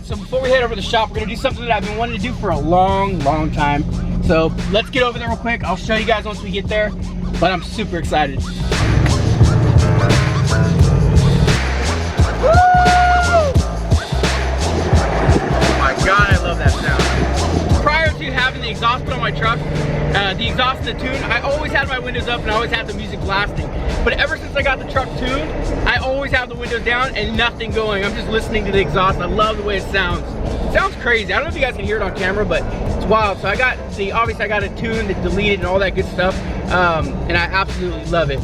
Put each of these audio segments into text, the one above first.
so before we head over to the shop, we're gonna do something that I've been wanting to do for a long time. So let's get over there real quick. I'll show you guys once we get there, but I'm super excited. God, I love that sound. Prior to having the exhaust put on my truck, the exhaust and the tune, I always had my windows up and I always had the music blasting. But ever since I got the truck tuned, I always have the windows down and nothing going. I'm just listening to the exhaust. I love the way it sounds. It sounds crazy. I don't know if you guys can hear it on camera, but it's wild. So obviously I got it tuned, it deleted and all that good stuff. And I absolutely love it.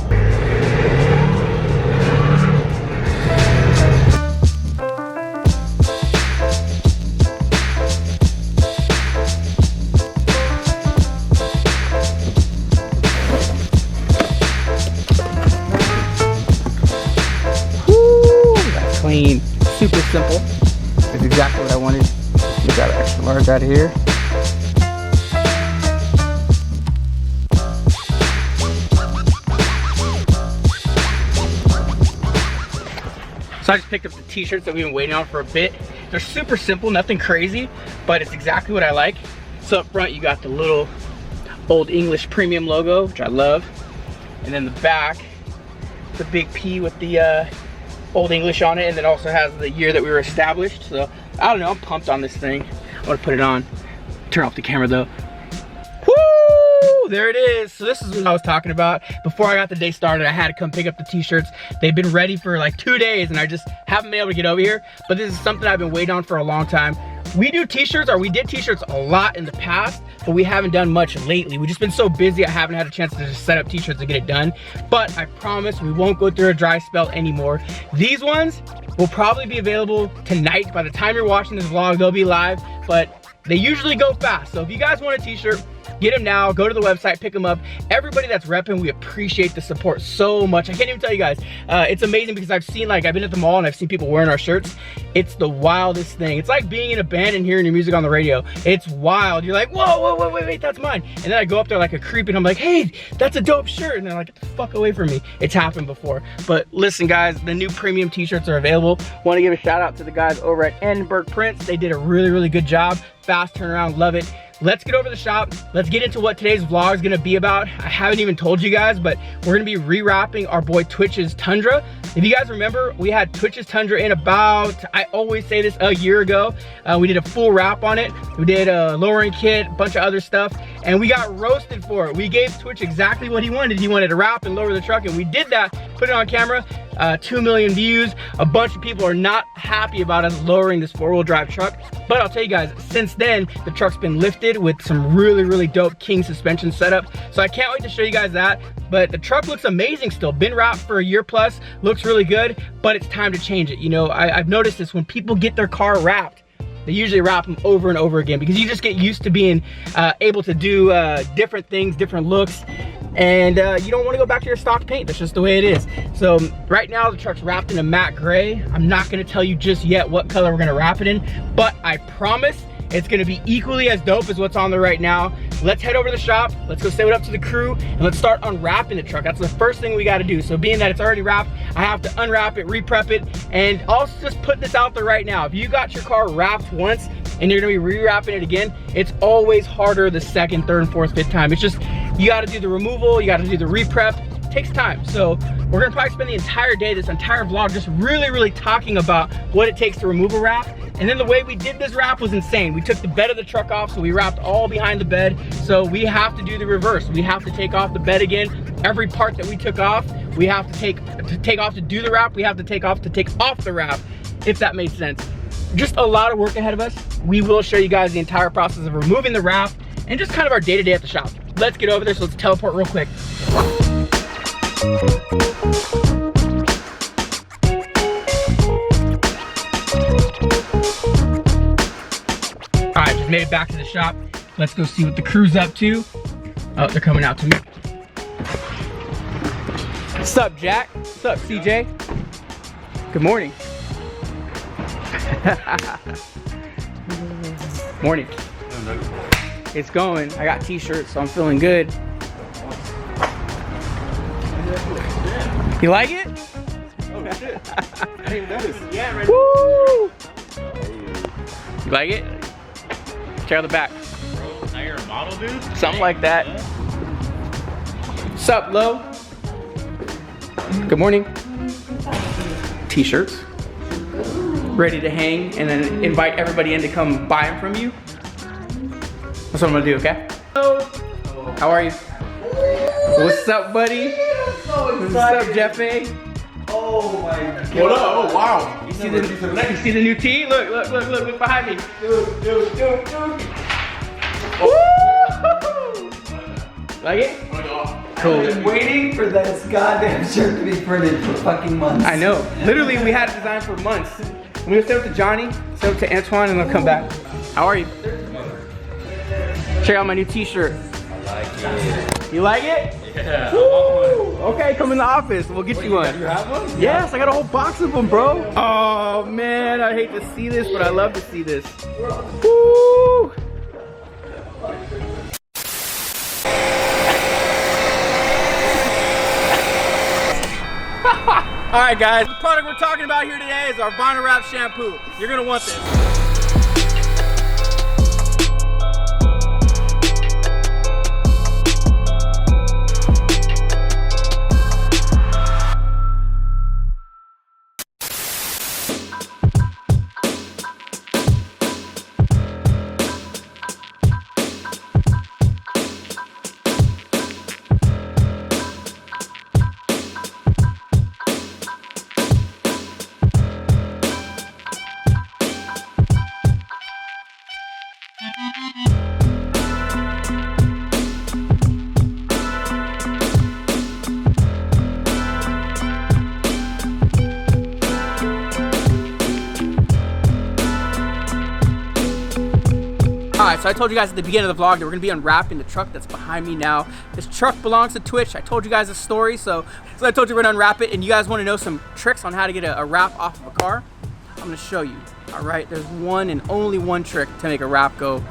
Clean, super simple. That's exactly what I wanted. We got an extra large out of here. So I just picked up the t-shirts that we've been waiting on for a bit. They're super simple, nothing crazy, but it's exactly what I like. So up front you got the little Old English premium logo, which I love. And then the back, the big P with the Old English on it, and then also has the year that we were established. So I don't know, I'm pumped on this thing. I want to put it on. Turn off the camera though. Woo! There it is. So this is what I was talking about. Before I got the day started, I had to come pick up the t-shirts. They've been ready for like 2 days and I just haven't been able to get over here. But this is something I've been waiting on for a long time. We do t-shirts, or we did t-shirts a lot in the past, but we haven't done much lately. We've just been so busy, I haven't had a chance to just set up t-shirts and get it done. But I promise we won't go through a dry spell anymore. These ones will probably be available tonight. By the time you're watching this vlog, they'll be live, but they usually go fast. So if you guys want a t-shirt, get them now, go to the website, pick them up. Everybody that's repping, we appreciate the support so much. I can't even tell you guys. It's amazing because I've been at the mall and I've seen people wearing our shirts. It's the wildest thing. It's like being in a band and hearing your music on the radio. It's wild. You're like, whoa, wait, that's mine. And then I go up there like a creep and I'm like, hey, that's a dope shirt. And they're like, get the fuck away from me. It's happened before. But listen guys, the new premium t-shirts are available. Want to give a shout out to the guys over at Edinburgh Prints. They did a really good job. Fast turnaround, love it. Let's get over to the shop. Let's get into what today's vlog is gonna be about. I haven't even told you guys, but we're gonna be rewrapping our boy Twitch's Tundra. If you guys remember, we had Twitch's Tundra in about, I always say this, a year ago. We did a full wrap on it. We did a lowering kit, a bunch of other stuff, and we got roasted for it. We gave Twitch exactly what he wanted. He wanted to wrap and lower the truck, and we did that, put it on camera. 2 million views. A bunch of people are not happy about us lowering this 4-wheel drive truck, but I'll tell you guys, since then the truck's been lifted with some really dope King suspension setup. So I can't wait to show you guys that. But the truck looks amazing still. Been wrapped for a year plus, looks really good, but it's time to change it. You know, I've noticed this when people get their car wrapped, they usually wrap them over and over again because you just get used to being able to do different things, different looks. And you don't want to go back to your stock paint. That's just the way it is. So right now the truck's wrapped in a matte gray. I'm not going to tell you just yet what color we're going to wrap it in, but I promise it's going to be equally as dope as what's on there right now. Let's head over to the shop. Let's go say what up to the crew and let's start unwrapping the truck. That's the first thing we got to do. So being that it's already wrapped, I have to unwrap it, re-prep it, and I'll just put this out there right now. If you got your car wrapped once and you're going to be re-wrapping it again, it's always harder the second, third, fourth, fifth time. It's just, you got to do the removal, you got to do the re-prep. It takes time. So we're going to probably spend the entire day, this entire vlog, just really talking about what it takes to remove a wrap. And then the way we did this wrap was insane. We took the bed of the truck off, so we wrapped all behind the bed. So we have to do the reverse. We have to take off the bed again. Every part that we took off, we have to take off to do the wrap. We have to take off the wrap, if that made sense. Just a lot of work ahead of us. We will show you guys the entire process of removing the wrap and just kind of our day-to-day at the shop. Let's get over there, so let's teleport real quick. Alright, just made it back to the shop. Let's go see what the crew's up to. Oh, they're coming out to me. What's up, Jack? What's up, CJ? Good morning. Morning. It's going. I got t-shirts, so I'm feeling good. You like it? Oh shit. I didn't notice. Yeah, right. Woo! You like it? Check out the back. Bro, now you're a model, dude? Something like that. What's up, Lo? Good morning. T-shirts. Ready to hang and then invite everybody in to come buy them from you. That's what I'm gonna do, okay? Hello. How are you? What's up, buddy? What's up, Jeffy? Oh my god. What up? Oh, wow. You see the new tee? Look behind me. Dude. Woo! Like it? Cool. I've been waiting for this goddamn shirt to be printed for fucking months. I know. Literally, we had it designed for months. I'm gonna send it to Johnny, send it to Antoine, and they'll come back. How are you? Check out my new t-shirt. I like it. You like it? Yeah. Woo! Okay, come in the office. We'll get you one. You have one? Yes, I got a whole box of them, bro. Oh man, I hate to see this, but I love to see this. Woo! All right, guys. The product we're talking about here today is our Vinyl Wrap shampoo. You're gonna want this. Alright, so I told you guys at the beginning of the vlog that we're going to be unwrapping the truck that's behind me now. This truck belongs to Twitch. I told you guys a story, so I told you we're going to unwrap it, and you guys want to know some tricks on how to get a wrap off of a car? I'm going to show you. Alright, there's one and only one trick to make a unwrap go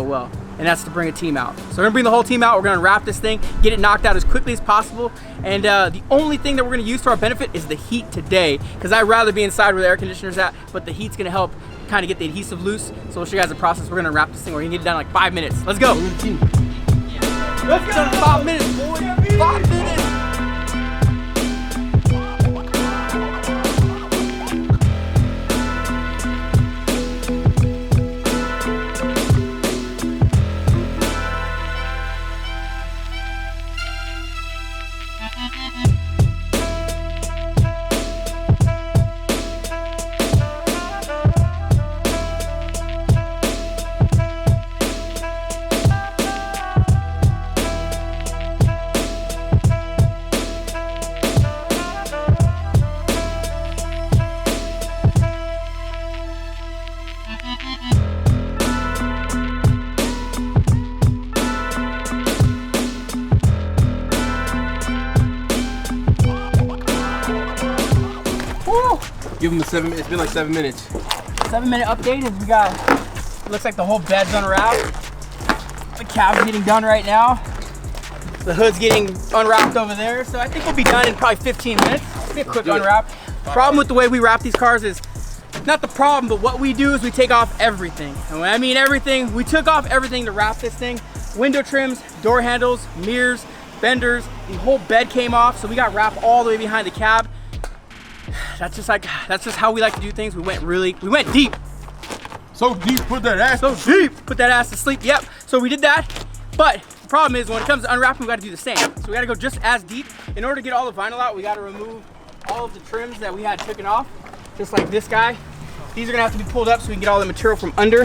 well, and that's to bring a team out. So we're going to bring the whole team out, we're going to unwrap this thing, get it knocked out as quickly as possible, and the only thing that we're going to use to our benefit is the heat today, because I'd rather be inside where the air conditioner's at, but the heat's going to help kind of get the adhesive loose. So we'll show you guys the process. We're gonna wrap this thing. We're gonna get it done in like 5 minutes. Let's go. Let's go. 5 minutes, boy. 5 minutes. Give them the 7 minutes. It's been like 7 minutes. 7-minute update is we got, it looks like the whole bed's unwrapped. The cab's getting done right now. The hood's getting unwrapped over there. So I think we'll be done in probably 15 minutes. It'll be a quick unwrap. Problem with the way we wrap these cars is, not the problem, but what we do is we take off everything. And when I mean everything, we took off everything to wrap this thing. Window trims, door handles, mirrors, fenders, the whole bed came off. So we got wrapped all the way behind the cab. That's just how we like to do things. We went deep. So deep, put that ass. So deep, put that ass to sleep. Yep. So we did that, but the problem is when it comes to unwrapping, we got to do the same. So we got to go just as deep. In order to get all the vinyl out, we got to remove all of the trims that we had taken off, just like this guy. These are gonna have to be pulled up so we can get all the material from under.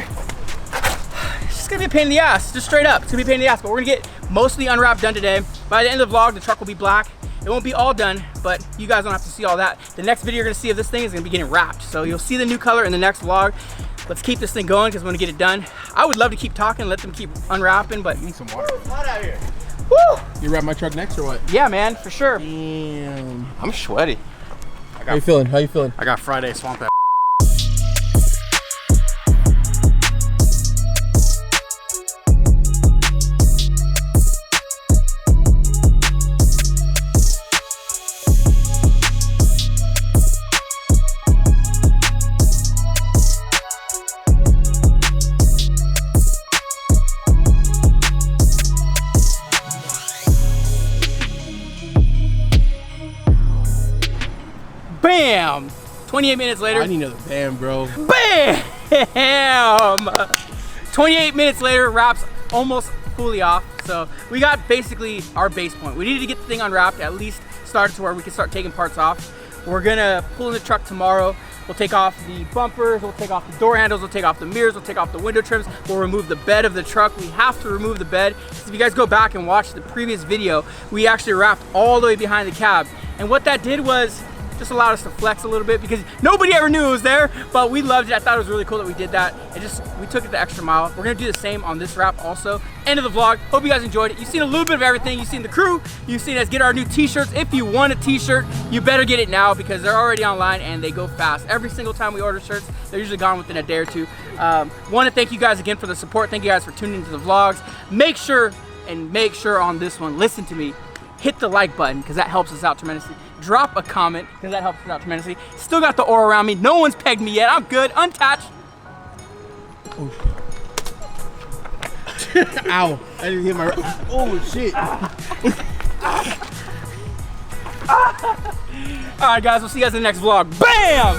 It's just gonna be a pain in the ass, just straight up. It's gonna be a pain in the ass, but we're gonna get mostly unwrapped done today. By the end of the vlog, the truck will be black. It won't be all done, but you guys don't have to see all that. The next video you're gonna see of this thing is gonna be getting wrapped. So you'll see the new color in the next vlog. Let's keep this thing going because we're gonna get it done. I would love to keep talking, let them keep unwrapping, but Need some water. It's hot out here. woo! You wrap my truck next or what? Yeah, man, for sure. Damn. I'm sweaty. How you feeling? How you feeling? I got Friday swamp ass. 28 minutes later. I need another bam, bro. Bam! 28 minutes later, wrap's almost fully off. So we got basically our base point. We needed to get the thing unwrapped, at least started to where we can start taking parts off. We're gonna pull in the truck tomorrow. We'll take off the bumpers, we'll take off the door handles, we'll take off the mirrors, we'll take off the window trims, we'll remove the bed of the truck. We have to remove the bed. If you guys go back and watch the previous video, we actually wrapped all the way behind the cab. And what that did was just allowed us to flex a little bit because nobody ever knew it was there, but we loved it. I thought it was really cool that we did that. We took it the extra mile. We're gonna do the same on this wrap also. End of the vlog. Hope you guys enjoyed it. You've seen a little bit of everything. You've seen the crew. You've seen us get our new t-shirts. If you want a t-shirt, you better get it now because they're already online and they go fast. Every single time we order shirts, they're usually gone within a day or two. Want to thank you guys again for the support. Thank you guys for tuning into the vlogs. Make sure on this one, listen to me. Hit the like button because that helps us out tremendously. Drop a comment because that helps us out tremendously. Still got the ore around me. No one's pegged me yet. I'm good. Untouched. Oh. Ow. I didn't hit my... Oh, shit. All right, guys. We'll see you guys in the next vlog. Bam!